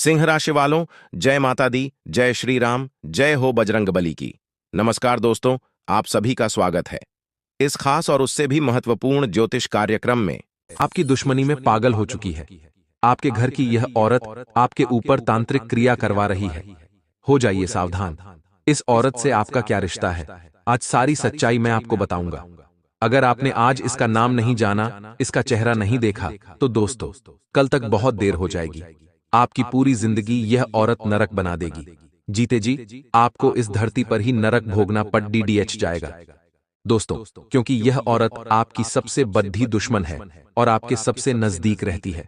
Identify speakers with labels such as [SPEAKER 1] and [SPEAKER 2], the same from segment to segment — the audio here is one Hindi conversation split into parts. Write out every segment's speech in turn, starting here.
[SPEAKER 1] सिंह राशि वालों, जय माता दी, जय श्री राम, जय हो बजरंगबली की। नमस्कार दोस्तों, आप सभी का स्वागत है इस खास और उससे भी महत्वपूर्ण ज्योतिष कार्यक्रम में।
[SPEAKER 2] आपकी दुश्मनी में पागल हो चुकी है। आपके घर की यह औरत आपके ऊपर तांत्रिक क्रिया करवा रही है। हो जाइए सावधान। इस औरत से आपका क्या रिश्ता है, आज सारी सच्चाई मैं आपको बताऊंगा। अगर आपने आज इसका नाम नहीं जाना, इसका चेहरा नहीं देखा, तो दोस्तों कल तक बहुत देर हो जाएगी। आपकी पूरी जिंदगी यह औरत नरक बना देगी। जीते जी आपको इस धरती पर ही नरक भोगना पड़ डीडीएच जाएगा। दोस्तों, क्योंकि यह औरत आपकी सबसे बद्धी दुश्मन है और आपके सबसे नजदीक रहती है।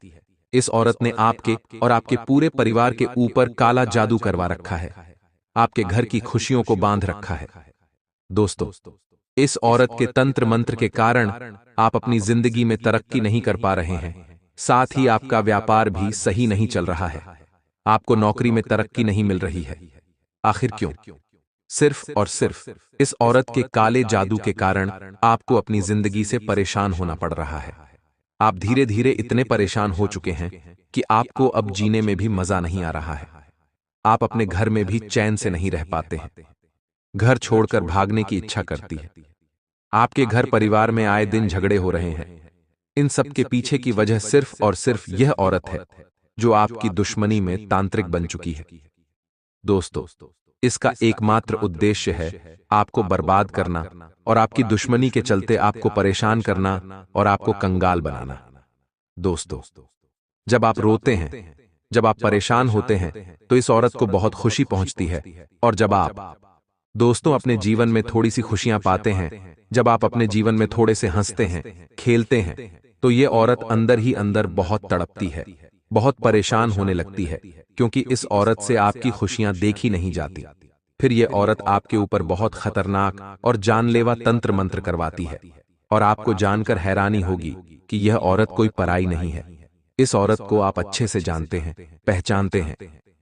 [SPEAKER 2] इस औरत ने आपके और आपके पूरे परिवार के ऊपर काला जादू करवा रखा है, आपके घर की खुशियों को बांध रखा है। दोस्तों, इस औरत के तंत्र मंत्र के कारण आप अपनी जिंदगी में तरक्की नहीं कर पा रहे हैं, साथ ही आपका व्यापार भी सही नहीं चल रहा है। आपको नौकरी में तरक्की नहीं मिल रही है। आखिर क्यों? सिर्फ और सिर्फ इस औरत के काले जादू के कारण आपको अपनी जिंदगी से परेशान होना पड़ रहा है। आप धीरे धीरे इतने परेशान हो चुके हैं कि आपको अब जीने में भी मजा नहीं आ रहा है। आप अपने घर में भी चैन से नहीं रह पाते हैं। घर छोड़कर भागने की इच्छा करती है। आपके घर परिवार में आए दिन झगड़े हो रहे हैं। इन सब के पीछे की वजह सिर्फ और सिर्फ यह औरत है, जो आपकी दुश्मनी में तांत्रिक बन चुकी है। दोस्तों, इसका एकमात्र उद्देश्य है आपको बर्बाद करना और आपकी दुश्मनी के चलते आपको परेशान करना और आपको कंगाल बनाना। दोस्तों, जब आप रोते हैं, जब आप परेशान होते हैं, तो इस औरत को बहुत खुशी पहुंचती है। और जब आप दोस्तों अपने जीवन में थोड़ी सी खुशियां पाते हैं, जब आप अपने जीवन में थोड़े से हंसते हैं, खेलते हैं, तो ये औरत अंदर ही अंदर बहुत तड़पती है, बहुत परेशान होने लगती है, क्योंकि इस औरत से आपकी खुशियां देखी नहीं जाती। फिर ये औरत आपके ऊपर बहुत खतरनाक और जानलेवा तंत्र मंत्र करवाती है, और आपको जानकर हैरानी होगी कि यह औरत कोई पराई नहीं है। इस औरत को आप अच्छे से जानते हैं, पहचानते हैं।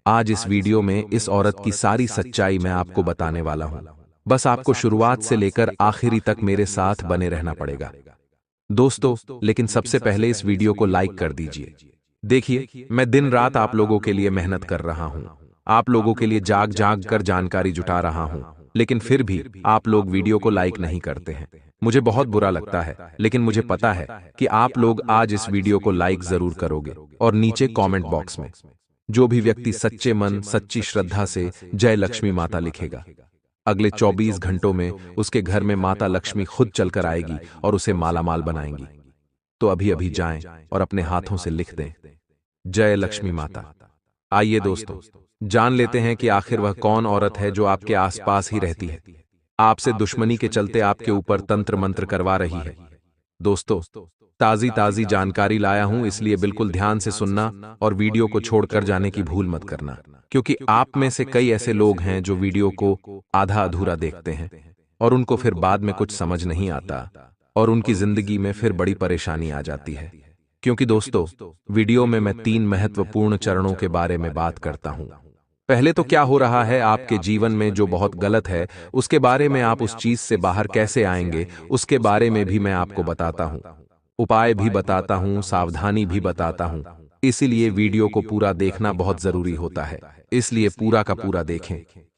[SPEAKER 2] आज इस वीडियो में इस औरत की सारी सच्चाई मैं आपको बताने वाला हूं। बस आपको शुरुआत से लेकर आखिरी तक मेरे साथ बने रहना पड़ेगा दोस्तों। लेकिन सबसे पहले इस वीडियो को लाइक कर दीजिए। देखिए, मैं दिन रात आप लोगों के लिए मेहनत कर रहा हूं, आप लोगों के लिए जाग जाग कर जानकारी जुटा रहा हूं, लेकिन फिर भी आप लोग वीडियो को लाइक नहीं करते हैं। मुझे बहुत बुरा लगता है, लेकिन मुझे पता है कि आप लोग आज इस वीडियो को लाइक जरूर करोगे और नीचे कमेंट बॉक्स में जो भी व्यक्ति सच्चे मन सच्ची श्रद्धा से जय लक्ष्मी माता लिखेगा, अगले 24 घंटों में उसके घर में माता लक्ष्मी खुद चलकर आएगी और उसे मालामाल बनाएंगी। तो अभी अभी जाएं और अपने हाथों से लिख दें, जय लक्ष्मी माता। आइए दोस्तों, जान लेते हैं कि आखिर वह कौन औरत है जो आपके आसपास ही रहती है, आपसे दुश्मनी के चलते आपके ऊपर तंत्र मंत्र करवा रही है। दोस्तों, ताजी ताजी जानकारी लाया हूं, इसलिए बिल्कुल ध्यान से सुनना और वीडियो को छोड़कर जाने की भूल मत करना, क्योंकि आप में से कई ऐसे लोग हैं जो वीडियो को आधा अधूरा देखते हैं और उनको फिर बाद में कुछ समझ नहीं आता और उनकी जिंदगी में फिर बड़ी परेशानी आ जाती है। क्योंकि दोस्तों, वीडियो में मैं 3 महत्वपूर्ण चरणों के बारे में बात करता हूं। पहले तो क्या हो रहा है आपके जीवन में जो बहुत गलत है, उसके बारे में आप उस चीज से बाहर कैसे आएंगे, उसके बारे में भी मैं आपको बताता हूं, उपाय भी बताता हूं, सावधानी भी बताता हूं। इसीलिए वीडियो को पूरा देखना बहुत जरूरी होता है, इसलिए पूरा का पूरा देखें।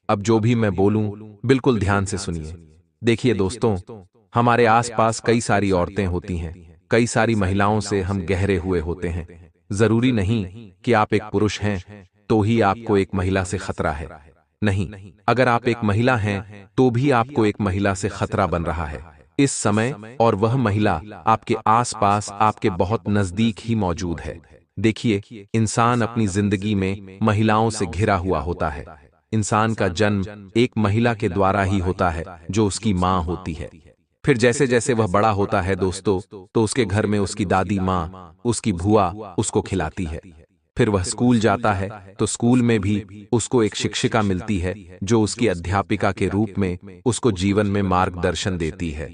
[SPEAKER 2] अब जो भी मैं बोलूं बिल्कुल ध्यान से सुनिए। देखिए दोस्तों, हमारे आसपास कई सारी औरतें होती हैं, कई सारी महिलाओं से हम गहरे हुए होते हैं। जरूरी नहीं कि आप एक पुरुष हैं तो ही आपको एक महिला से खतरा है। नहीं, अगर आप एक महिला हैं तो भी आपको एक महिला से खतरा बन रहा है इस समय, और वह महिला आपके आसपास आपके बहुत नजदीक ही मौजूद है। देखिए, इंसान अपनी जिंदगी में महिलाओं से घिरा हुआ होता है। इंसान का जन्म एक महिला के द्वारा ही होता है, जो उसकी माँ होती है। फिर जैसे जैसे वह बड़ा होता है दोस्तों, तो उसके घर में उसकी दादी माँ, उसकी भूआ उसको खिलाती है। फिर वह स्कूल जाता है तो स्कूल में भी उसको एक शिक्षिका मिलती है, जो उसकी अध्यापिका के रूप में उसको जीवन में मार्गदर्शन देती है।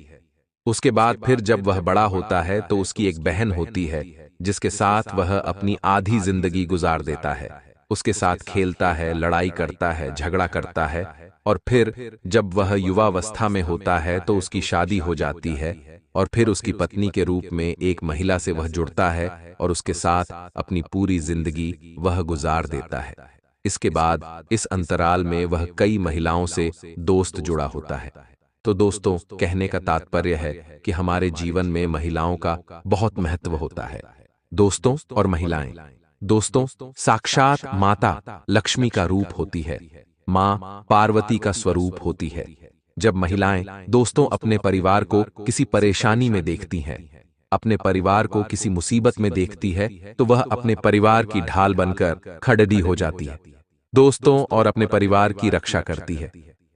[SPEAKER 2] उसके बाद फिर जब वह बड़ा होता है तो उसकी एक बहन होती है, जिसके साथ वह अपनी आधी जिंदगी गुजार देता है। उसके साथ खेलता है, लड़ाई करता है, झगड़ा करता है, और फिर जब वह युवावस्था में होता है तो उसकी शादी हो जाती है और फिर उसकी पत्नी के रूप में एक महिला से वह जुड़ता है और उसके साथ अपनी पूरी जिंदगी वह गुजार देता है। इसके बाद इस अंतराल में वह कई महिलाओं से दोस्त जुड़ा होता है। तो दोस्तों, कहने का तात्पर्य है कि हमारे जीवन में महिलाओं का बहुत महत्व होता है। दोस्तों और महिलाएं, दोस्तों साक्षात माता लक्ष्मी का रूप होती है, मां पार्वती का स्वरूप होती है। जब महिलाएं दोस्तों अपने परिवार को किसी परेशानी में देखती हैं, अपने परिवार को किसी मुसीबत में देखती है, तो वह अपने परिवार की ढाल बनकर खड़ी हो जाती है, दोस्तों और अपने परिवार की रक्षा करती है।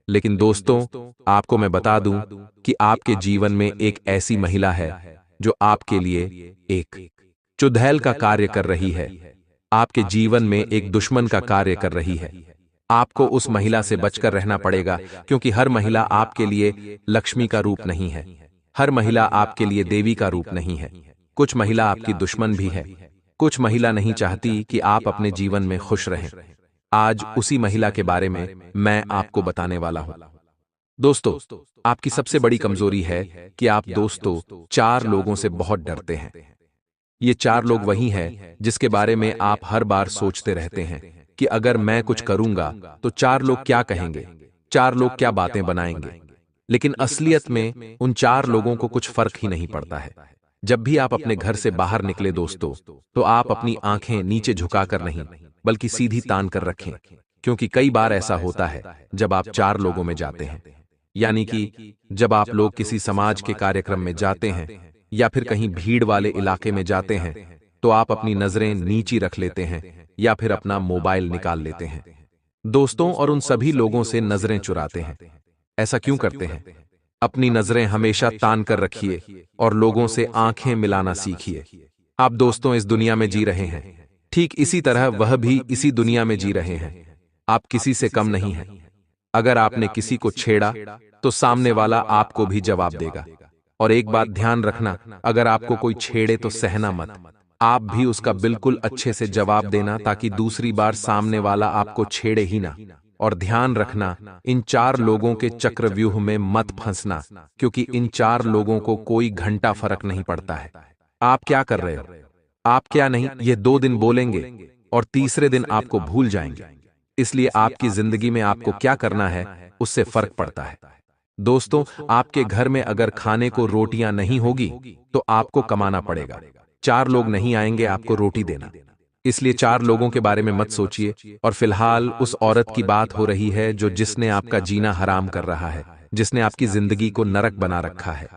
[SPEAKER 2] लेकिन दोस्तों, आपको मैं बता दूं कि आपके जीवन में एक ऐसी महिला है जो आपके लिए एक चुड़ैल का कार्य कर रही है, आपके जीवन में एक दुश्मन का कार्य कर रही है। आपको उस महिला से बचकर रहना पड़ेगा, क्योंकि हर महिला आपके लिए लक्ष्मी का रूप नहीं है, हर महिला आपके लिए देवी का रूप नहीं है। कुछ महिला आपकी दुश्मन भी है, कुछ महिला नहीं चाहती कि आप अपने जीवन में खुश रहें। आज उसी महिला के बारे में मैं आपको बताने वाला हूं। दोस्तों, आपकी सबसे बड़ी कमजोरी है कि आप दोस्तों 4 लोगों से बहुत डरते हैं। ये 4 लोग वही हैं जिसके बारे में आप हर बार सोचते रहते हैं कि अगर मैं कुछ करूंगा तो 4 लोग क्या कहेंगे, 4 लोग क्या बातें बनाएंगे। लेकिन असलियत में उन 4 लोगों को कुछ फर्क ही नहीं पड़ता है। जब भी आप अपने घर से बाहर निकले दोस्तों, तो आप अपनी आंखें नीचे झुकाकर नहीं बल्कि सीधी तान कर रखें, क्योंकि कई बार ऐसा होता है जब आप 4 लोगों में जाते हैं, यानी कि जब आप लोग किसी समाज के कार्यक्रम में जाते हैं या फिर कहीं भीड़ वाले इलाके में जाते हैं, तो आप अपनी नजरें नीची रख लेते हैं या फिर अपना मोबाइल निकाल लेते हैं दोस्तों, और उन सभी लोगों से नजरें चुराते हैं। ऐसा क्यों करते हैं? अपनी नजरें हमेशा तान कर रखिए और लोगों से आंखें मिलाना सीखिए। आप दोस्तों इस दुनिया में जी रहे हैं, ठीक इसी तरह वह भी इसी दुनिया में जी रहे हैं। आप किसी से कम नहीं हैं। अगर आपने किसी को छेड़ा तो सामने वाला आपको भी जवाब देगा। और एक बात ध्यान रखना, अगर आपको कोई छेड़े तो सहना मत, आप भी उसका बिल्कुल अच्छे से जवाब देना, ताकि दूसरी बार सामने वाला आपको छेड़े ही ना। और ध्यान रखना, इन 4 लोगों के चक्रव्यूह में मत फंसना, क्योंकि इन 4 लोगों को कोई घंटा फर्क नहीं पड़ता है आप क्या कर रहे हो। आप क्या नहीं, ये 2 दिन बोलेंगे और तीसरे दिन आपको भूल जाएंगे। इसलिए आपकी जिंदगी में आपको क्या करना है उससे फर्क पड़ता है। दोस्तों, आपके घर में अगर खाने को रोटियां नहीं होगी तो आपको कमाना पड़ेगा। 4 लोग नहीं आएंगे आपको रोटी देना। इसलिए 4 लोगों के बारे में मत सोचिए। और फिलहाल उस औरत की बात हो रही है जो जिसने आपका जीना हराम कर रहा है, जिसने आपकी जिंदगी को नरक बना रखा है।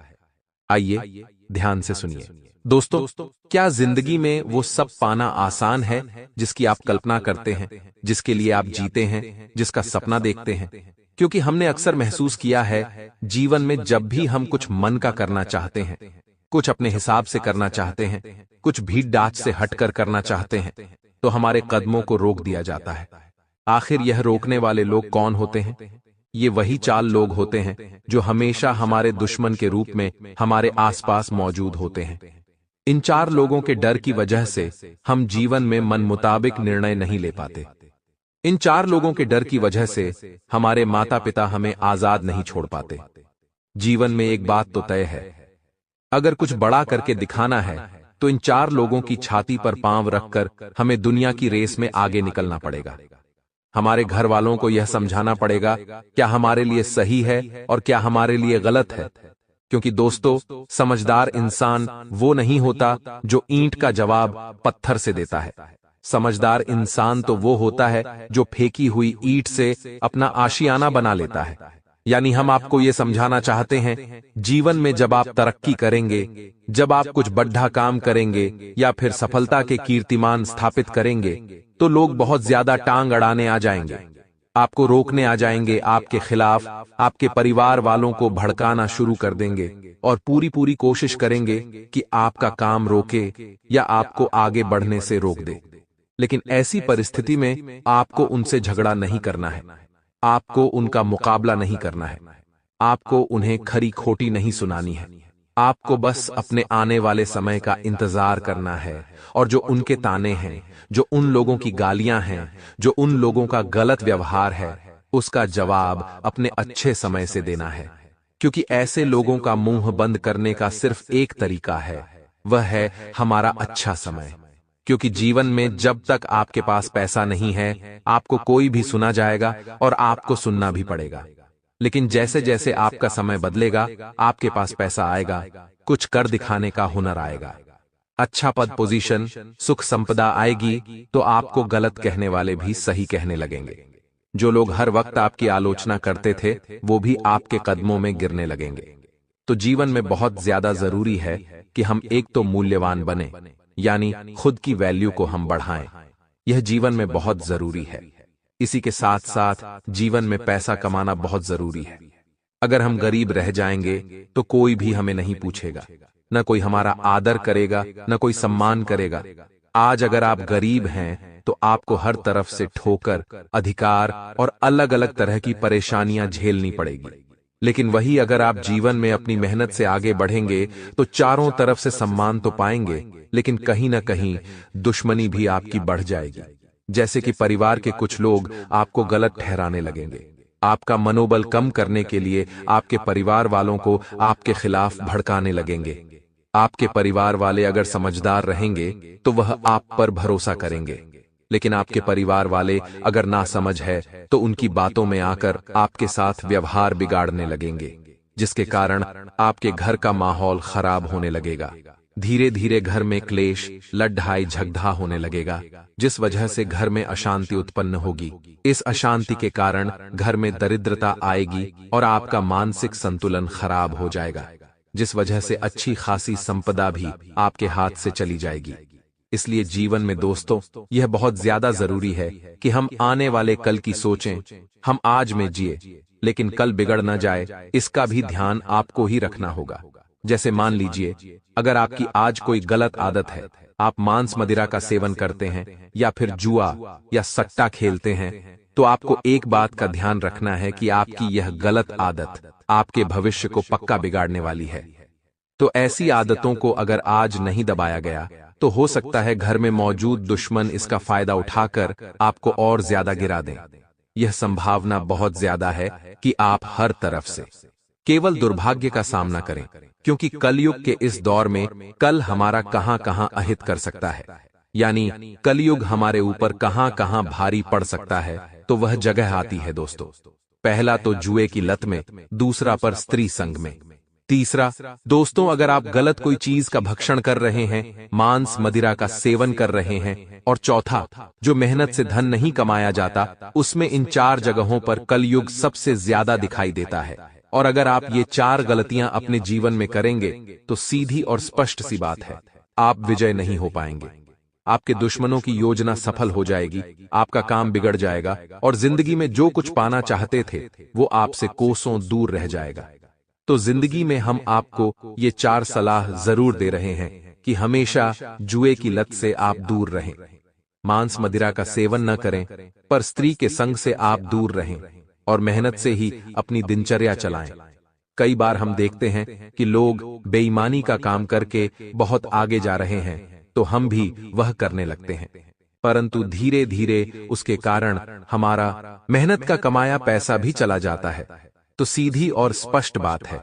[SPEAKER 2] आइए ध्यान से सुनिए। दोस्तों, क्या जिंदगी में वो सब पाना आसान है जिसकी आप कल्पना करते हैं, जिसके लिए आप जीते हैं, जिसका सपना देखते हैं? क्योंकि हमने अक्सर महसूस किया है, जीवन में जब भी हम कुछ मन का करना चाहते हैं, कुछ अपने हिसाब से करना चाहते हैं, कुछ भीड़ डाच से हटकर करना चाहते हैं, तो हमारे कदमों को रोक दिया जाता है। आखिर यह रोकने वाले लोग कौन होते हैं? ये वही 4 लोग होते हैं जो हमेशा हमारे दुश्मन के रूप में हमारे आसपास मौजूद होते हैं। इन 4 लोगों के डर की वजह से हम जीवन में मन मुताबिक निर्णय नहीं ले पाते। इन 4 लोगों के डर की वजह से हमारे माता पिता हमें आजाद नहीं छोड़ पाते। जीवन में एक बात तो तय है, अगर कुछ बड़ा करके दिखाना है तो इन 4 लोगों की छाती पर पांव रखकर हमें दुनिया की रेस में आगे निकलना पड़ेगा। हमारे घर वालों को यह समझाना पड़ेगा क्या हमारे लिए सही है और क्या हमारे लिए गलत है। क्योंकि दोस्तों, समझदार इंसान वो नहीं होता जो ईंट का जवाब पत्थर से देता है। समझदार इंसान तो वो होता है जो फेंकी हुई ईंट से अपना आशियाना बना लेता है। यानी हम आपको ये समझाना चाहते हैं, जीवन में जब आप तरक्की करेंगे, जब आप कुछ बड़ा काम करेंगे या फिर सफलता के कीर्तिमान स्थापित करेंगे, तो लोग बहुत ज्यादा टांग अड़ाने आ जाएंगे, आपको रोकने आ जाएंगे, आपके खिलाफ आपके परिवार वालों को भड़काना शुरू कर देंगे और पूरी कोशिश करेंगे कि आपका काम रोके या आपको आगे बढ़ने से रोक दे। लेकिन ऐसी परिस्थिति में आपको उनसे झगड़ा नहीं करना है, आपको उनका मुकाबला नहीं करना है, आपको उन्हें खरी खोटी नहीं सुनानी है। आपको बस अपने आने वाले समय का इंतजार करना है, और जो उनके ताने हैं, जो उन लोगों की गालियां हैं, जो उन लोगों का गलत व्यवहार है, उसका जवाब अपने अच्छे समय से देना है। क्योंकि ऐसे लोगों का मुंह बंद करने का सिर्फ एक तरीका है, वह है हमारा अच्छा समय। क्योंकि जीवन में जब तक आपके पास पैसा नहीं है, आपको कोई भी सुना जाएगा और आपको सुनना भी पड़ेगा। लेकिन जैसे जैसे आपका समय बदलेगा, आपके पास पैसा आएगा, कुछ कर दिखाने का हुनर आएगा, अच्छा पद पोजीशन, सुख संपदा आएगी, तो आपको गलत कहने वाले भी सही कहने लगेंगे। जो लोग हर वक्त आपकी आलोचना करते थे, वो भी आपके कदमों में गिरने लगेंगे। तो जीवन में बहुत ज्यादा जरूरी है कि हम एक तो मूल्यवान बने, यानी खुद की वैल्यू को हम बढ़ाएं। यह जीवन में बहुत जरूरी है। इसी के साथ साथ जीवन में पैसा कमाना बहुत जरूरी है। अगर हम गरीब रह जाएंगे तो कोई भी हमें नहीं पूछेगा, न कोई हमारा आदर करेगा, न कोई सम्मान करेगा। आज अगर आप गरीब हैं तो आपको हर तरफ से ठोकर, अधिकार और अलग अलग तरह की परेशानियां झेलनी पड़ेगी। लेकिन वही अगर आप जीवन में अपनी मेहनत से आगे बढ़ेंगे तो चारों तरफ से सम्मान तो पाएंगे, लेकिन कहीं ना कहीं दुश्मनी भी आपकी बढ़ जाएगी। जैसे कि परिवार के कुछ लोग आपको गलत ठहराने लगेंगे। आपका मनोबल कम करने के लिए आपके परिवार वालों को आपके खिलाफ भड़काने लगेंगे। आपके परिवार वाले अगर समझदार रहेंगे तो वह आप पर भरोसा करेंगे, लेकिन आपके परिवार वाले अगर नासमझ है तो उनकी बातों में आकर आपके साथ व्यवहार बिगाड़ने लगेंगे, जिसके कारण आपके घर का माहौल खराब होने लगेगा। धीरे धीरे घर में क्लेश, लड़ाई झगड़ा होने लगेगा, जिस वजह से घर में अशांति उत्पन्न होगी। इस अशांति के कारण घर में दरिद्रता आएगी और आपका मानसिक संतुलन खराब हो जाएगा, जिस वजह से अच्छी खासी संपदा भी आपके हाथ से चली जाएगी। इसलिए जीवन में दोस्तों, यह बहुत ज्यादा जरूरी है कि हम आने वाले कल की सोचें। हम आज में जिए, लेकिन कल बिगड़ न जाए, इसका भी ध्यान आपको ही रखना होगा। जैसे मान लीजिए, अगर आपकी आज कोई गलत आदत है, आप मांस मदिरा का सेवन करते हैं या फिर जुआ या सट्टा खेलते हैं, तो आपको एक बात का ध्यान रखना है कि आपकी यह गलत आदत आपके भविष्य को पक्का बिगाड़ने वाली है। तो ऐसी आदतों को अगर आज नहीं दबाया गया तो हो सकता है घर में मौजूद दुश्मन इसका फायदा उठाकर आपको और ज्यादा गिरा दें। यह संभावना बहुत ज्यादा है कि आप हर तरफ से केवल दुर्भाग्य का सामना करें, क्योंकि कलयुग के इस दौर में कल हमारा कहां कहां अहित कर सकता है, यानी कलयुग हमारे ऊपर कहां कहां भारी पड़ सकता है। तो वह जगह आती है दोस्तों, पहला तो जुए की लत में, दूसरा पर स्त्री संग में, तीसरा दोस्तों अगर आप गलत कोई चीज का भक्षण कर रहे हैं, मांस मदिरा का सेवन कर रहे हैं, और चौथा जो मेहनत से धन नहीं कमाया जाता, उसमें इन चार जगहों पर कलयुग सबसे ज्यादा दिखाई देता है। और अगर आप ये चार गलतियां अपने जीवन में करेंगे तो सीधी और स्पष्ट सी बात है, आप विजय नहीं हो पाएंगे। आपके दुश्मनों की योजना सफल हो जाएगी, आपका काम बिगड़ जाएगा और जिंदगी में जो कुछ पाना चाहते थे वो आपसे कोसों दूर रह जाएगा। तो जिंदगी में हम आपको ये चार सलाह जरूर दे रहे हैं कि हमेशा जुए की लत से आप दूर रहें, मांस मदिरा का सेवन न करें, पर स्त्री के संग से आप दूर रहें और मेहनत से ही अपनी दिनचर्या चलाएं। कई बार हम देखते हैं कि लोग बेईमानी का काम करके बहुत आगे जा रहे हैं, तो हम भी वह करने लगते हैं, परंतु धीरे धीरे उसके कारण हमारा मेहनत का कमाया पैसा भी चला जाता है। तो सीधी और स्पष्ट बात है,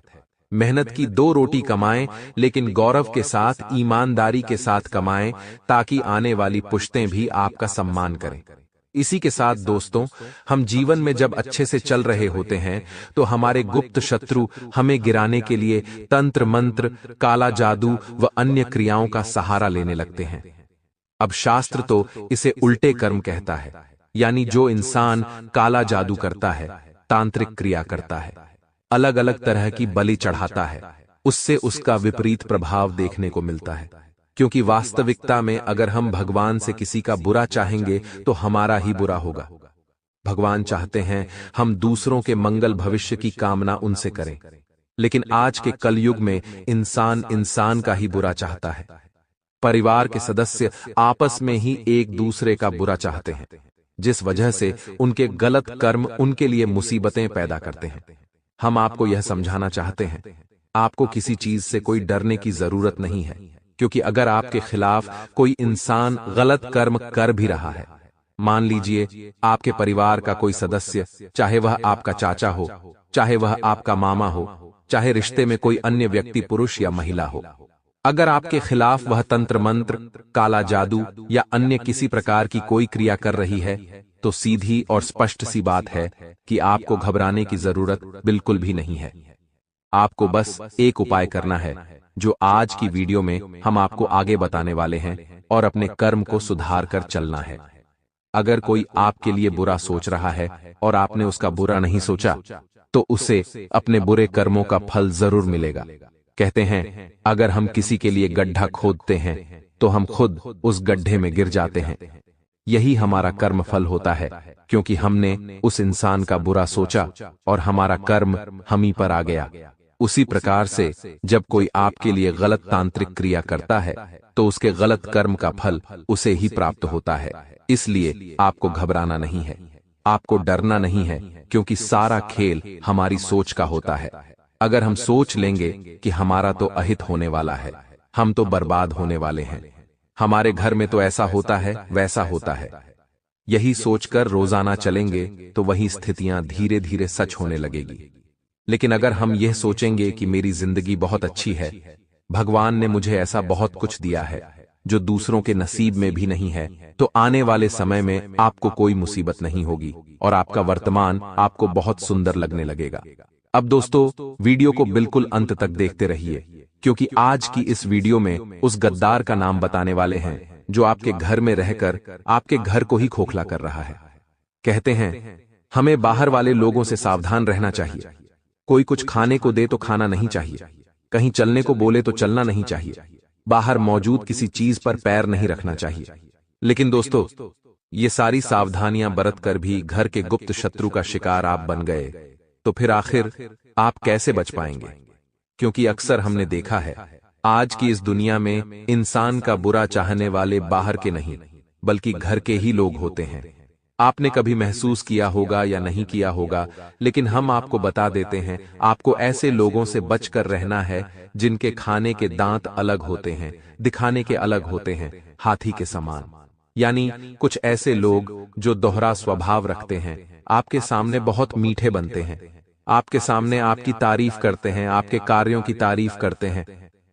[SPEAKER 2] मेहनत की दो रोटी कमाएं, लेकिन गौरव के साथ, ईमानदारी के साथ कमाएं, ताकि आने वाली पुश्तें भी आपका सम्मान करें। इसी के साथ दोस्तों, हम जीवन में जब अच्छे से चल रहे होते हैं तो हमारे गुप्त शत्रु हमें गिराने के लिए तंत्र मंत्र, काला जादू व अन्य क्रियाओं का सहारा लेने लगते हैं। अब शास्त्र तो इसे उल्टे कर्म कहता है, यानी जो इंसान काला जादू करता है, तांत्रिक क्रिया करता है, अलग अलग तरह की बलि चढ़ाता है, उससे उसका विपरीत प्रभाव देखने को मिलता है। क्योंकि वास्तविकता में अगर हम भगवान से किसी का बुरा चाहेंगे तो हमारा ही बुरा होगा। भगवान चाहते हैं हम दूसरों के मंगल भविष्य की कामना उनसे करें, लेकिन आज के कलयुग में इंसान इंसान का ही बुरा चाहता है। परिवार के सदस्य आपस में ही एक दूसरे का बुरा चाहते हैं, जिस वजह से उनके गलत कर्म उनके लिए मुसीबतें पैदा करते हैं। हम आपको यह समझाना चाहते हैं, आपको किसी चीज से कोई डरने की जरूरत नहीं है, क्योंकि अगर आपके खिलाफ कोई इंसान गलत कर्म कर भी रहा है, मान लीजिए आपके परिवार का कोई सदस्य, चाहे वह आपका चाचा हो, चाहे वह आपका मामा हो, चाहे रिश्ते में कोई अन्य व्यक्ति पुरुष या महिला हो, अगर आपके खिलाफ वह तंत्र मंत्र, काला जादू या अन्य किसी प्रकार की कोई क्रिया कर रही है, तो सीधी और स्पष्ट सी बात है कि आपको घबराने की जरूरत बिल्कुल भी नहीं है। आपको बस एक उपाय करना है, जो आज की वीडियो में हम आपको आगे बताने वाले हैं, और अपने कर्म को सुधार कर चलना है। अगर कोई आपके लिए बुरा सोच रहा है और आपने उसका बुरा नहीं सोचा, तो उसे अपने बुरे कर्मों का फल जरूर मिलेगा। कहते हैं, अगर हम किसी के लिए गड्ढा खोदते हैं तो हम खुद उस गड्ढे में गिर जाते हैं। यही हमारा कर्म फल होता है, क्योंकि हमने उस इंसान का बुरा सोचा और हमारा कर्म हम ही पर आ गया। उसी प्रकार से जब कोई आपके लिए गलत तांत्रिक क्रिया करता है, तो उसके गलत कर्म का फल उसे ही प्राप्त होता है। इसलिए आपको घबराना नहीं है, आपको डरना नहीं है, क्योंकि सारा खेल हमारी सोच का होता है। अगर हम सोच लेंगे कि हमारा तो अहित होने वाला है, हम तो बर्बाद होने वाले हैं, हमारे घर में तो ऐसा होता है, वैसा होता है, यही सोचकर रोजाना चलेंगे तो वही स्थितियां धीरे धीरे सच होने लगेगी। लेकिन अगर हम यह सोचेंगे कि मेरी जिंदगी बहुत अच्छी है, भगवान ने मुझे ऐसा बहुत कुछ दिया है जो दूसरों के नसीब में भी नहीं है, तो आने वाले समय में आपको कोई मुसीबत नहीं होगी और आपका वर्तमान आपको बहुत सुंदर लगने लगेगा। अब दोस्तों, वीडियो को बिल्कुल अंत तक देखते रहिए, क्योंकि आज की इस वीडियो में उस गद्दार का नाम बताने वाले हैं जो आपके घर में रहकर आपके घर को ही खोखला कर रहा है। कहते हैं, हमें बाहर वाले लोगों से सावधान रहना चाहिए। कोई कुछ खाने को दे तो खाना नहीं चाहिए, कहीं चलने को बोले तो चलना नहीं चाहिए, बाहर मौजूद किसी चीज पर पैर नहीं रखना चाहिए। लेकिन दोस्तों, ये सारी सावधानियां बरत कर भी घर के गुप्त शत्रु का शिकार आप बन गए, तो फिर आखिर आप कैसे बच पाएंगे? क्योंकि अक्सर हमने देखा है, आज की इस दुनिया में इंसान का बुरा चाहने वाले बाहर के नहीं, बल्कि घर के ही लोग होते हैं। आपने कभी महसूस किया होगा या नहीं किया होगा, लेकिन हम आपको बता देते हैं, आपको ऐसे लोगों से बचकर रहना है जिनके खाने के दांत अलग होते हैं, दिखाने के अलग होते हैं, हाथी के समान। यानी कुछ ऐसे लोग जो दोहरा स्वभाव रखते हैं, आपके सामने बहुत मीठे बनते हैं, आपके सामने आपकी तारीफ करते हैं, आपके कार्यों की तारीफ करते हैं,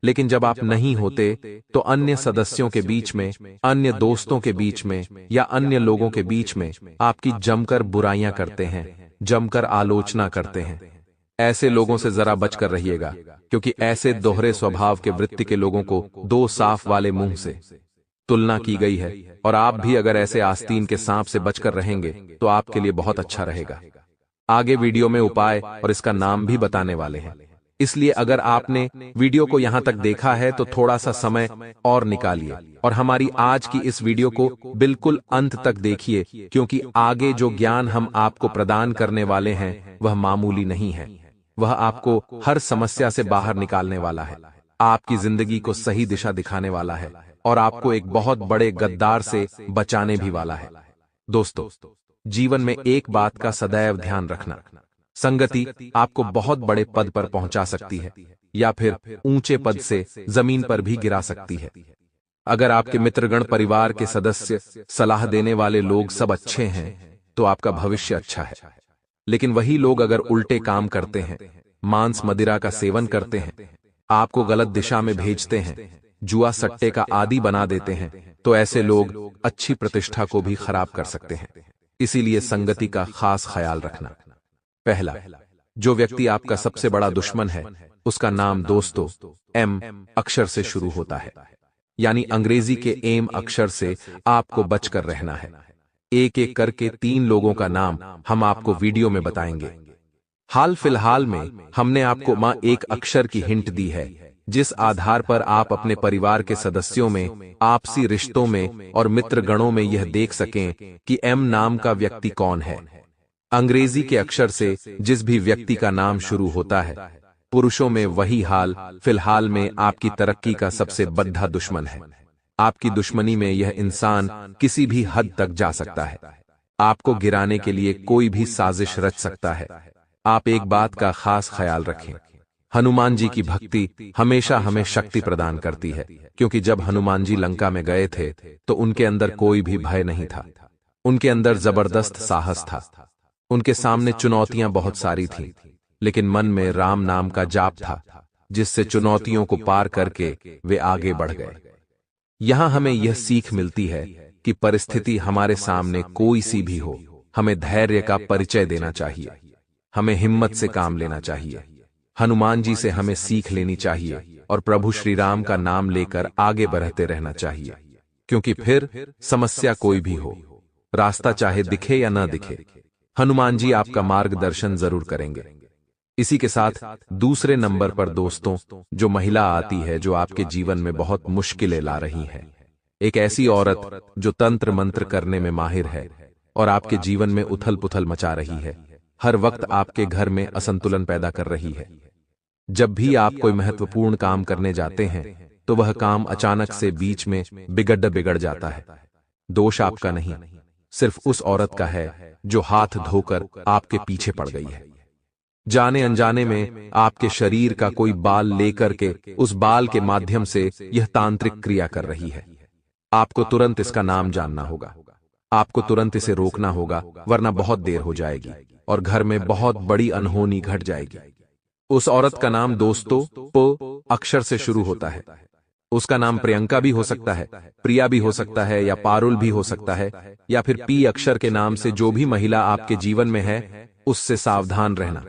[SPEAKER 2] लेकिन जब आप नहीं होते तो अन्य सदस्यों के बीच में, अन्य दोस्तों के बीच में या अन्य लोगों के बीच में आपकी जमकर बुराइयां करते हैं, जमकर आलोचना करते हैं। ऐसे लोगों से जरा बचकर रहिएगा, क्योंकि ऐसे दोहरे स्वभाव के वृत्ति के लोगों को दो साफ वाले मुंह से तुलना की गई है, और आप भी अगर ऐसे आस्तीन के सांप से बचकर रहेंगे तो आपके लिए बहुत अच्छा रहेगा। आगे वीडियो में उपाय और इसका नाम भी बताने वाले हैं, इसलिए अगर आपने वीडियो को यहां तक देखा है तो थोड़ा सा समय और निकालिए और हमारी आज की इस वीडियो को बिल्कुल अंत तक देखिए, क्योंकि आगे जो ज्ञान हम आपको प्रदान करने वाले हैं वह मामूली नहीं है। वह आपको हर समस्या से बाहर निकालने वाला है, आपकी जिंदगी को सही दिशा दिखाने वाला है और आपको एक बहुत बड़े गद्दार से बचाने भी वाला है। दोस्तों, जीवन में एक बात का सदैव ध्यान रखना, संगति आपको बहुत बड़े पद पर पहुंचा सकती है या फिर ऊंचे पद से जमीन पर भी गिरा सकती है। अगर आपके मित्रगण, परिवार के सदस्य, सलाह देने वाले लोग सब अच्छे हैं तो आपका भविष्य अच्छा है, लेकिन वही लोग अगर उल्टे काम करते हैं, मांस मदिरा का सेवन करते हैं, आपको गलत दिशा में भेजते हैं, जुआ सट्टे का आदी बना देते हैं, तो ऐसे लोग अच्छी प्रतिष्ठा को भी खराब कर सकते हैं। इसीलिए संगति का खास ख्याल रखना। पहला, जो व्यक्ति आपका सबसे बड़ा दुश्मन है उसका नाम दोस्तों एम अक्षर से शुरू होता है, यानी अंग्रेजी के एम अक्षर से आपको बचकर रहना है। एक एक करके 3 लोगों का नाम हम आपको वीडियो में बताएंगे। हाल फिलहाल में हमने आपको मां एक अक्षर की हिंट दी है, जिस आधार पर आप अपने परिवार के सदस्यों में, आपसी रिश्तों में और मित्रगणों में यह देख सकें कि एम नाम का व्यक्ति कौन है। अंग्रेजी के अक्षर से जिस भी व्यक्ति का नाम शुरू होता है, पुरुषों में वही हाल फिलहाल में आपकी तरक्की का सबसे बद्धा दुश्मन है। आपकी दुश्मनी में यह इंसान किसी भी हद तक जा सकता है, आपको गिराने के लिए कोई भी साजिश रच सकता है। आप एक बात का खास ख्याल रखें, हनुमान जी की भक्ति हमेशा हमें शक्ति प्रदान करती है, क्योंकि जब हनुमान जी लंका में गए थे तो उनके अंदर कोई भी भय नहीं था। उनके अंदर जबरदस्त साहस था। उनके सामने चुनौतियां बहुत सारी थीं, लेकिन मन में राम नाम का जाप था, जिससे चुनौतियों को पार करके वे आगे बढ़ गए। यहां हमें यह सीख मिलती है कि परिस्थिति हमारे सामने कोई सी भी हो, हमें धैर्य का परिचय देना चाहिए, हमें हिम्मत से काम लेना चाहिए। हनुमान जी से हमें सीख लेनी चाहिए और प्रभु श्री राम का नाम लेकर आगे बढ़ते रहना चाहिए, क्योंकि फिर समस्या कोई भी हो, रास्ता चाहे दिखे या न दिखे, हनुमान जी आपका मार्गदर्शन जरूर करेंगे। इसी के साथ दूसरे नंबर पर दोस्तों, जो महिला आती है जो आपके जीवन में बहुत मुश्किलें ला रही है, एक ऐसी औरत जो तंत्र मंत्र करने में माहिर है और आपके जीवन में उथल पुथल मचा रही है, हर वक्त आपके घर में असंतुलन पैदा कर रही है। जब भी आप कोई महत्वपूर्ण काम करने जाते हैं तो वह काम अचानक से बीच में बिगड़ जाता है। दोष आपका नहीं, सिर्फ उस औरत का है जो हाथ धोकर आपके पीछे पड़ गई है। जाने अनजाने में आपके शरीर का कोई बाल लेकर के उस बाल के माध्यम से यह तांत्रिक क्रिया कर रही है। आपको तुरंत इसका नाम जानना होगा, आपको तुरंत इसे रोकना होगा, वरना बहुत देर हो जाएगी और घर में बहुत बड़ी अनहोनी घट जाएगी। उस औरत का नाम दोस्तों प अक्षर से शुरू होता है। उसका नाम प्रियंका भी हो सकता है, प्रिया भी हो सकता है, या पारुल भी हो सकता है, या फिर पी अक्षर के नाम से जो भी महिला आपके जीवन में है उससे सावधान रहना,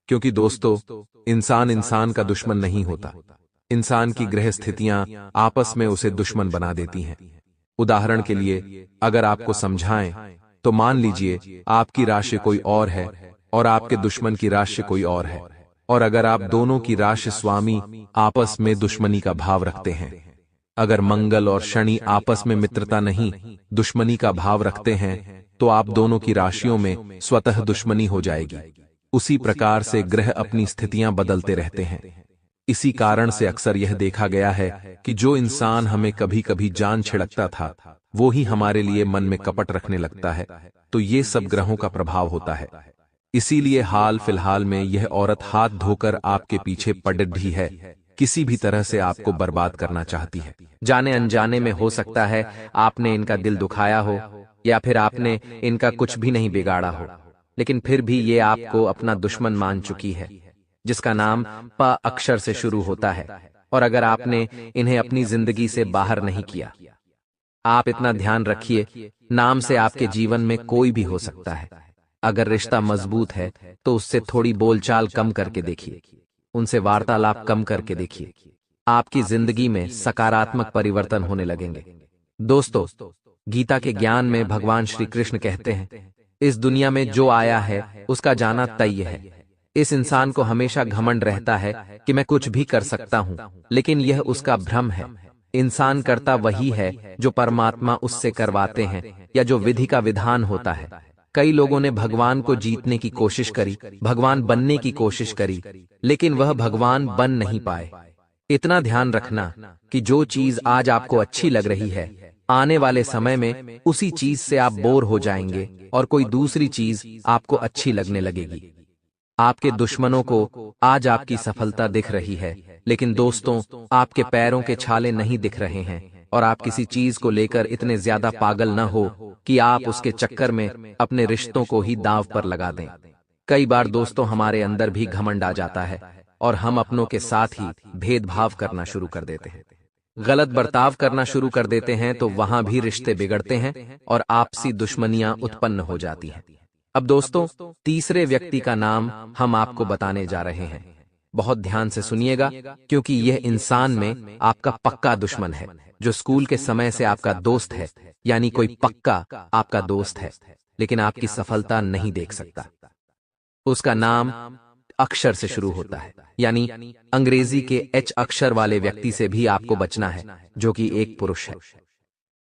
[SPEAKER 2] क्योंकि दोस्तों इंसान इंसान का दुश्मन नहीं होता। इंसान की ग्रह स्थितियां आपस में उसे दुश्मन बना देती हैं। उदाहरण के लिए अगर आपको समझाएं तो मान लीजिए आपकी राशि कोई और है और आपके दुश्मन की राशि कोई और है, और अगर आप दोनों की राशि स्वामी आपस में दुश्मनी का भाव रखते हैं, अगर मंगल और शनि आपस में मित्रता नहीं दुश्मनी का भाव रखते हैं, तो आप दोनों की राशियों में स्वतः दुश्मनी हो जाएगी। उसी प्रकार से ग्रह अपनी स्थितियां बदलते रहते हैं। इसी कारण से अक्सर यह देखा गया है कि जो इंसान हमें कभी कभी जान छिड़कता था वो ही हमारे लिए मन में कपट रखने लगता है। तो ये सब ग्रहों का प्रभाव होता है। इसीलिए हाल फिलहाल में यह औरत हाथ धोकर आपके पीछे पड़ी है, किसी भी तरह से आपको बर्बाद करना चाहती है।
[SPEAKER 3] जाने अनजाने में हो सकता है आपने इनका दिल दुखाया हो, या फिर आपने इनका कुछ भी नहीं बिगाड़ा हो, लेकिन फिर भी ये आपको अपना दुश्मन मान चुकी है, जिसका नाम प अक्षर से शुरू होता है। और अगर आपने इन्हें अपनी जिंदगी से बाहर नहीं किया, आप इतना ध्यान रखिए, नाम से आपके जीवन में कोई भी हो सकता है। अगर रिश्ता मजबूत है तो उससे थोड़ी बोलचाल कम करके देखिए, उनसे वार्तालाप कम करके देखिए, आपकी जिंदगी में सकारात्मक परिवर्तन होने लगेंगे। दोस्तों, गीता के ज्ञान में भगवान श्री कृष्ण कहते हैं, इस दुनिया में जो आया है उसका जाना तय है। इस इंसान को हमेशा घमंड रहता है कि मैं कुछ भी कर सकता हूं, लेकिन यह उसका भ्रम है। इंसान करता वही है जो परमात्मा उससे करवाते हैं या जो विधि का विधान होता है। कई लोगों ने भगवान को जीतने की कोशिश करी, भगवान बनने की कोशिश करी, लेकिन वह भगवान बन नहीं पाए। इतना ध्यान रखना कि जो चीज आज आपको अच्छी लग रही है, आने वाले समय में उसी चीज से आप बोर हो जाएंगे और कोई दूसरी चीज आपको अच्छी लगने लगेगी। आपके दुश्मनों को आज आपकी सफलता दिख रही है, लेकिन दोस्तों आपके पैरों के छाले नहीं दिख रहे हैं, और आप किसी चीज को लेकर इतने ज्यादा पागल न हो कि आप उसके चक्कर में अपने रिश्तों को ही दांव पर लगा दें। कई बार दोस्तों हमारे अंदर भी घमंड आ जाता है और हम अपनों के साथ ही भेदभाव करना शुरू कर देते हैं, गलत बर्ताव करना शुरू कर देते हैं, तो वहां भी रिश्ते बिगड़ते हैं और आपसी दुश्मनियां उत्पन्न हो जाती हैं। अब दोस्तों तीसरे व्यक्ति का नाम हम आपको बताने जा रहे हैं। बहुत ध्यान से सुनिएगा, क्योंकि यह इंसान में आपका पक्का दुश्मन है, जो स्कूल के समय से आपका दोस्त है, यानी कोई पक्का आपका दोस्त है, लेकिन आपकी सफलता नहीं देख सकता। उसका नाम अक्षर से शुरू होता है, यानी अंग्रेजी के H अक्षर वाले व्यक्ति से भी आपको बचना है, जो कि एक पुरुष है।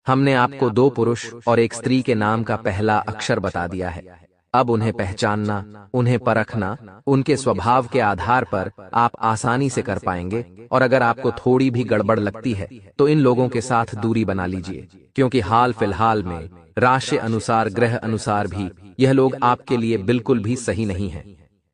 [SPEAKER 3] हमने आपको 2 पुरुष और एक स्त्री के नाम का पहला अक्षर बता दिया है। अब उन्हें पहचानना, उन्हें परखना, उनके स्वभाव के आधार पर आप आसानी से कर पाएंगे। और अगर आपको थोड़ी भी गड़बड़ लगती है तो इन लोगों के साथ दूरी बना लीजिए, क्योंकि हाल फिलहाल में राशि अनुसार, ग्रह अनुसार भी यह लोग आपके लिए बिल्कुल भी सही नहीं हैं।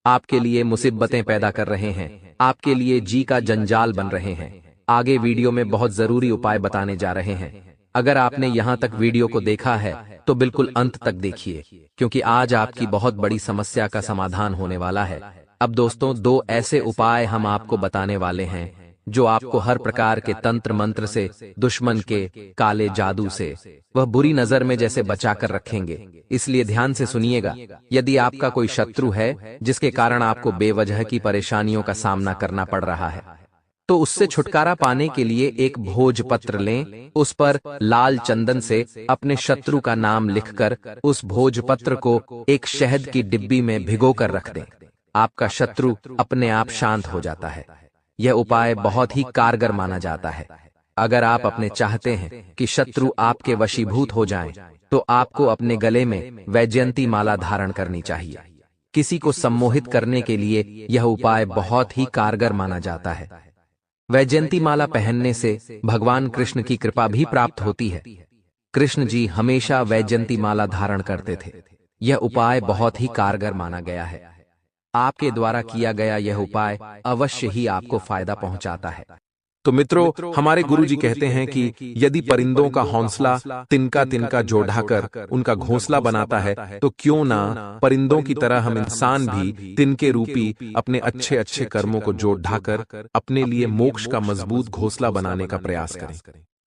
[SPEAKER 3] आपके लिए मुसीबतें पैदा कर रहे हैं, आपके लिए जी का जंजाल बन रहे हैं। आगे वीडियो में बहुत जरूरी उपाय बताने जा रहे हैं। अगर आपने यहाँ तक वीडियो को देखा है तो बिल्कुल अंत तक देखिए, क्योंकि आज आपकी बहुत बड़ी समस्या का समाधान होने वाला है। अब दोस्तों, 2 ऐसे उपाय हम आपको बताने वाले हैं जो आपको हर प्रकार के तंत्र मंत्र से, दुश्मन के काले जादू से, वह बुरी नजर में जैसे बचाकर रखेंगे। इसलिए ध्यान से सुनिएगा। यदि आपका कोई शत्रु है जिसके कारण आपको बेवजह की परेशानियों का सामना करना पड़ रहा है, तो उससे छुटकारा पाने के लिए एक भोजपत्र लें। उस पर लाल चंदन से अपने शत्रु का नाम लिखकर उस भोजपत्र को एक शहद की डिब्बी में भिगोकर रख दें। आपका शत्रु अपने आप शांत हो जाता है। यह उपाय बहुत ही कारगर माना जाता है। अगर आप अपने चाहते हैं कि शत्रु आपके वशीभूत हो जाएं, तो आपको अपने गले में वैजयंती माला धारण करनी चाहिए। किसी को सम्मोहित करने के लिए यह उपाय बहुत ही कारगर माना जाता है। वैजयंती माला पहनने से भगवान कृष्ण की कृपा भी प्राप्त होती है। कृष्ण जी हमेशा वैजयंती माला धारण करते थे। यह उपाय बहुत ही कारगर माना गया है। आपके द्वारा किया गया यह उपाय अवश्य ही आपको फायदा पहुंचाता है।
[SPEAKER 2] तो मित्रों, हमारे गुरुजी कहते हैं कि यदि परिंदों का हौसला तिनका तिनका जोड़ाकर उनका घोंसला बनाता है, तो क्यों ना परिंदों की तरह हम इंसान भी तिनके रूपी अपने अच्छे अच्छे कर्मों को जोड़ ढाकर अपने लिए मोक्ष का मजबूत घोंसला बनाने का प्रयास करें।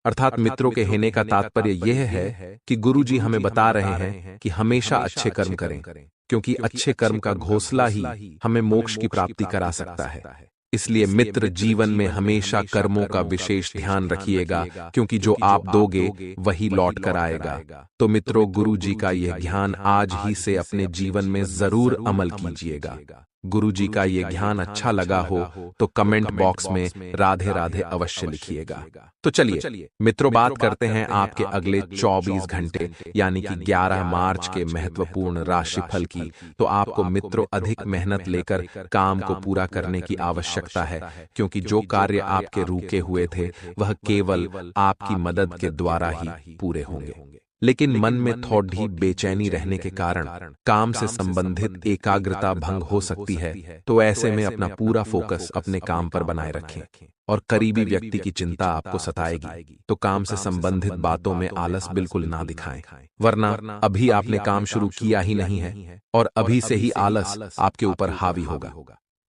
[SPEAKER 2] अर्थात मित्रों के कहने का तात्पर्य यह है कि गुरुजी हमें बता रहे हैं कि हमेशा अच्छे कर्म करें, क्योंकि अच्छे कर्म का घोंसला ही हमें मोक्ष की प्राप्ति करा सकता है। इसलिए मित्र, जीवन में हमेशा कर्मों का विशेष ध्यान रखिएगा, क्योंकि जो आप दोगे वही लौट कर आएगा। तो मित्रों, गुरु जी का यह ज्ञान आज ही से अपने जीवन में जरूर अमल कीजिएगा। गुरु जी का यह ज्ञान अच्छा लगा हो तो कमेंट बॉक्स में राधे राधे अवश्य लिखिएगा। तो चलिए मित्रों, बात करते हैं आपके अगले 24 घंटे यानी कि 11 मार्च के महत्वपूर्ण राशिफल की। तो आपको मित्रों अधिक मेहनत लेकर काम को पूरा करने की आवश्यकता है, क्योंकि जो कार्य आपके रुके हुए थे वह केवल आपकी मदद के द्वारा ही पूरे होंगे। लेकिन मन में थोड़ी बेचैनी रहने के कारण काम से संबंधित एकाग्रता भंग हो सकती है। तो ऐसे में अपना पूरा फोकस अपने काम पर बनाए रखें। और करीबी व्यक्ति की चिंता आपको सताएगी, तो काम से संबंधित बातों में आलस बिल्कुल ना दिखाएं, वरना अभी आपने काम शुरू किया ही नहीं है और अभी से ही आलस आपके ऊपर हावी होगा।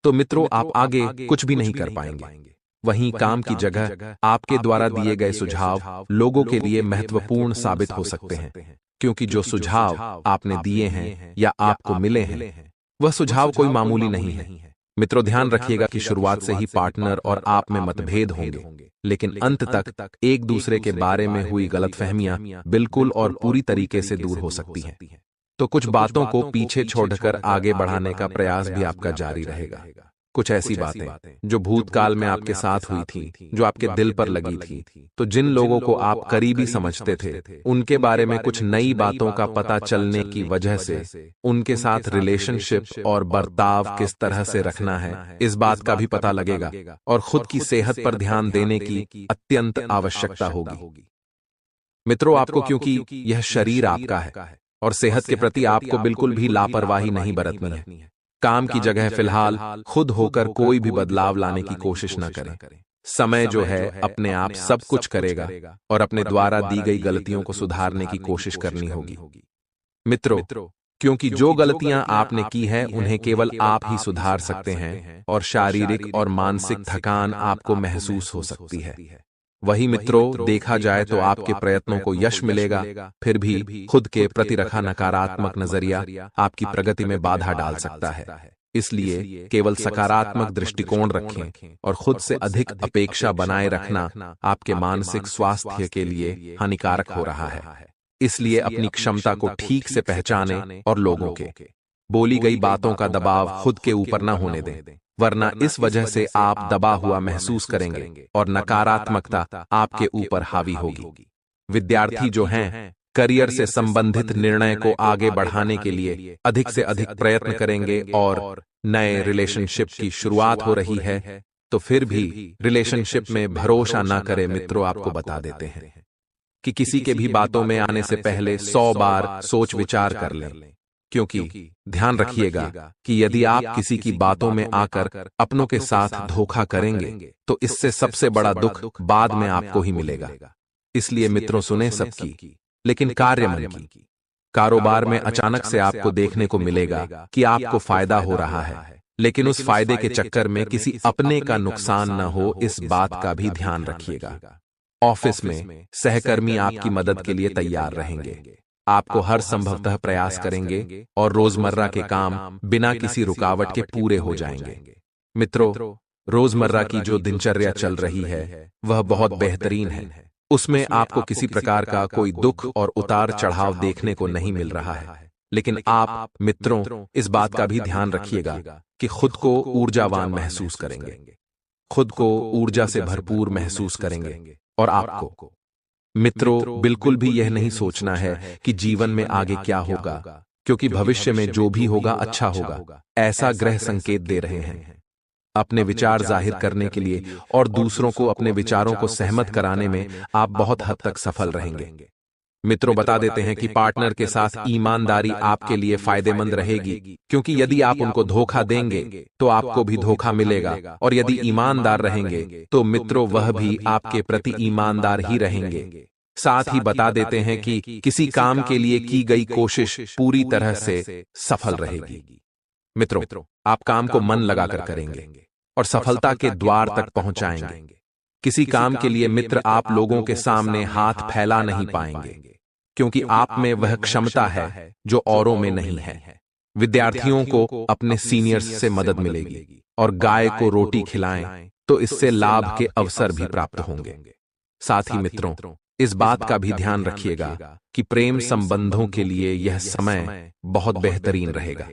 [SPEAKER 2] तो मित्रों, आप आगे कुछ भी नहीं कर पाएंगे। वहीं काम की जगह आपके द्वारा दिए गए सुझाव लोगों के लिए महत्वपूर्ण साबित हो सकते हैं, क्योंकि जो सुझाव आपने दिए हैं या आपको मिले हैं वह सुझाव कोई मामूली नहीं है। मित्रों, ध्यान रखिएगा कि शुरुआत से ही पार्टनर और आप में मतभेद होंगे, लेकिन अंत तक एक दूसरे के बारे में हुई गलतफहमियां बिल्कुल और पूरी तरीके से दूर हो सकती हैं। तो कुछ बातों को पीछे छोड़कर आगे बढ़ाने का प्रयास भी आपका जारी रहेगा। कुछ ऐसी बातें जो भूतकाल में आपके साथ हुई थी, जो आपके दिल पर लगी थी, तो जिन लोगों को आप करीबी समझते थे उनके बारे में कुछ नई बातों का पता चलने की वजह से उनके साथ रिलेशनशिप और बर्ताव किस तरह से रखना है, इस बात का भी पता लगेगा। और खुद की सेहत पर ध्यान देने की अत्यंत आवश्यकता होगी। मित्रों, आपको क्योंकि यह शरीर आपका है और सेहत के प्रति आपको बिल्कुल भी लापरवाही नहीं बरतनी है। काम की जगह फिलहाल खुद होकर कोई भी बदलाव लाने की कोशिश न करें। समय जो है अपने आप सब कुछ करेगा और अपने द्वारा दी गई गलतियों को सुधारने की कोशिश करनी होगी। मित्रों, क्योंकि जो गलतियां आपने की है उन्हें केवल आप ही सुधार सकते हैं और शारीरिक और मानसिक थकान आपको महसूस हो सकती है। वही मित्रों, देखा जाए तो आपके प्रयत्नों को यश मिलेगा, फिर भी खुद के प्रति रखा नकारात्मक नजरिया आपकी प्रगति में बाधा डाल सकता है। इसलिए केवल सकारात्मक दृष्टिकोण रखें और खुद से अधिक अपेक्षा बनाए रखना आपके मानसिक स्वास्थ्य के लिए हानिकारक हो रहा है। इसलिए अपनी क्षमता को ठीक से पहचानें और लोगों के बोली गई बातों का दबाव खुद के ऊपर न होने दें, वरना इस वजह से आप दबा हुआ महसूस करेंगे और नकारात्मकता आपके ऊपर हावी होगी। विद्यार्थी जो हैं, करियर से संबंधित निर्णय को आगे बढ़ाने के लिए अधिक से अधिक प्रयत्न करेंगे और नए रिलेशनशिप की शुरुआत हो रही है, तो फिर भी रिलेशनशिप में भरोसा ना करें। मित्रों, आपको बता देते हैं कि किसी के भी बातों में आने से पहले 100 बार सोच विचार कर लें, क्योंकि ध्यान रखिएगा कि यदि आप किसी की बातों में आकर अपनों के साथ धोखा करेंगे तो इससे सबसे बड़ा दुख बाद में आपको ही मिलेगा। इसलिए मित्रों, सुने सबकी, लेकिन कार्य मन की। कारोबार में अचानक से आपको देखने को मिलेगा कि आपको फायदा हो रहा है, लेकिन उस फायदे के चक्कर में किसी अपने का नुकसान न हो, इस बात का भी ध्यान रखिएगा। ऑफिस में सहकर्मी आपकी मदद के लिए तैयार रहेंगे, आपको हर संभवतः प्रयास करेंगे और रोजमर्रा के काम बिना किसी रुकावट के पूरे हो जाएंगे। मित्रों, रोजमर्रा की जो दिनचर्या चल रही है वह बहुत बेहतरीन है। उसमें आपको किसी प्रकार का कोई दुख और उतार चढ़ाव देखने को नहीं मिल रहा है, लेकिन आप मित्रों इस बात का भी ध्यान रखिएगा कि खुद को ऊर्जावान महसूस करेंगे, खुद को ऊर्जा से भरपूर महसूस करेंगे। और आपको मित्रों बिल्कुल भी यह नहीं सोचना है कि जीवन में आगे क्या होगा, क्योंकि भविष्य में जो भी होगा अच्छा होगा, ऐसा ग्रह संकेत दे रहे हैं। अपने विचार जाहिर करने के लिए और दूसरों को अपने विचारों को सहमत कराने में आप बहुत हद तक सफल रहेंगे। मित्रों, बता देते हैं कि पार्टनर के साथ ईमानदारी आपके लिए फायदेमंद रहेगी, क्योंकि यदि आप उनको धोखा देंगे तो आपको भी धोखा मिलेगा, और यदि ईमानदार रहेंगे तो मित्रों वह भी आपके प्रति ईमानदार ही रहेंगे। साथ ही बता देते हैं कि किसी काम के लिए की गई कोशिश पूरी तरह से सफल रहेगी। मित्रों, आप काम को मन लगाकर करेंगे और सफलता के द्वार तक पहुंचाएंगे। किसी काम के लिए मित्र आप लोगों के सामने हाथ फैला नहीं पाएंगे, क्योंकि आप में वह क्षमता है जो औरों में नहीं है। विद्यार्थियों को अपने सीनियर्स से मदद मिलेगी, और गाय को रोटी खिलाएं तो इससे लाभ के अवसर भी प्राप्त होंगे। साथ ही मित्रों, इस बात का भी ध्यान रखिएगा कि प्रेम संबंधों के लिए यह समय बहुत बेहतरीन रहेगा।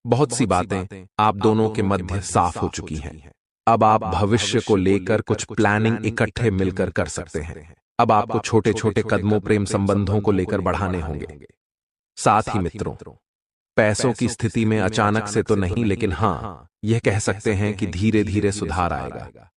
[SPEAKER 2] बहुत सी बातें आप दोनों के मध्य साफ हो चुकी हैं। अब आप भविष्य को लेकर कुछ प्लानिंग इकट्ठे मिलकर कर सकते हैं। अब आपको छोटे छोटे कदमों प्रेम संबंधों को लेकर बढ़ाने होंगे। साथ ही मित्रों, पैसों की स्थिति में अचानक से तो नहीं, लेकिन हाँ, यह कह सकते हैं कि धीरे धीरे सुधार आएगा।